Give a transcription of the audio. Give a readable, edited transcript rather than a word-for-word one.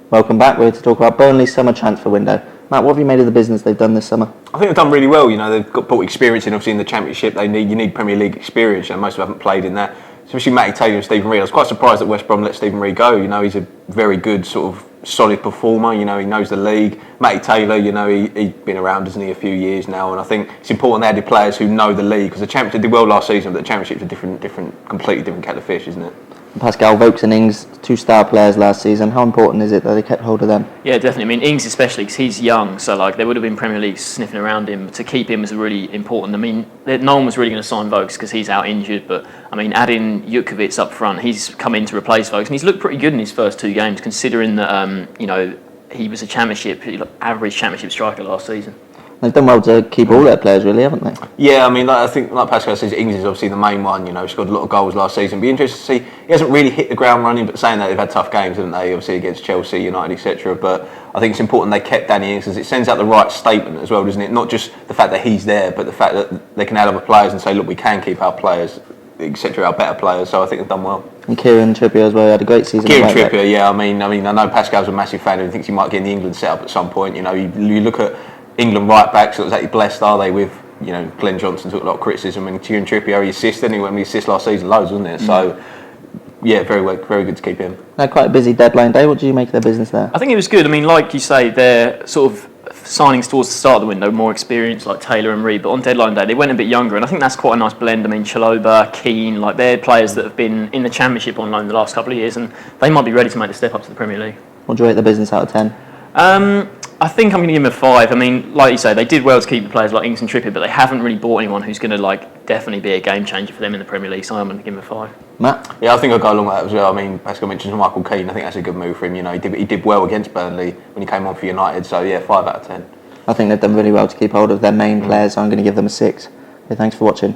Welcome back. We're here to talk about Burnley's summer transfer window. Matt, what have you made of the business they've done this summer? I think they've done really well. They've brought experience in, obviously, in the Championship. You need Premier League experience, and most of them haven't played in that. Especially Matty Taylor and Stephen Reid. I was quite surprised that West Brom let Stephen Reid go. He's a very good sort of solid performer. He knows the league. Matty Taylor, he's been around, hasn't he, a few years now. And I think it's important they added players who know the league, because the Championship did well last season, but the Championship's a completely different kettle of fish, isn't it? Pascal, Vokes and Ings, two star players last season. How important is it that they kept hold of them? Yeah, definitely. I mean, Ings especially, because he's young, so there would have been Premier League sniffing around him. To keep him was really important. I mean, no one was really going to sign Vokes because he's out injured, but I mean, adding Jutkiewicz up front, he's come in to replace Vokes, and he's looked pretty good in his first two games, considering that he was a average Championship striker last season. They've done well to keep all their players, really, haven't they? Yeah, I mean, I think, like Pascal says, Ings is obviously the main one. He scored a lot of goals last season. Be interested to see. He hasn't really hit the ground running, but saying that, they've had tough games, haven't they? Obviously against Chelsea, United, etc. But I think it's important they kept Danny Ings, because it sends out the right statement as well, doesn't it? Not just the fact that he's there, but the fact that they can add other players and say, look, we can keep our players, etc., our better players. So I think they've done well. And Kieran Trippier as well, he had a great season. Kieran Trippier, yeah. I mean, I know Pascal's a massive fan and thinks he might get in the England setup at some point. You look at England right backs, not exactly blessed, are they? With Glenn Johnson took a lot of criticism, and Kieran Trippier, he assisted, and he assisted last season loads, wasn't it? So yeah, very good to keep him. Now, quite a busy deadline day. What do you make of their business there? I think it was good. I mean, like you say, they're sort of signings towards the start of the window, more experienced like Taylor and Reid, but on deadline day they went a bit younger, and I think that's quite a nice blend. I mean, Chalobah, Keane, they're players that have been in the Championship on loan the last couple of years, and they might be ready to make the step up to the Premier League. What do you rate the business out of 10? I think I'm going to give them a 5. I mean, like you say, they did well to keep the players like Ings and Trippier, but they haven't really bought anyone who's going to definitely be a game changer for them in the Premier League. So I'm going to give them a 5. Matt? Yeah, I think I'll go along with that as well. I mean, Pascal mentioned Michael Keane. I think that's a good move for him. He did well against Burnley when he came on for United. So yeah, 5 out of 10. I think they've done really well to keep hold of their main players, so I'm going to give them a 6. Okay, thanks for watching.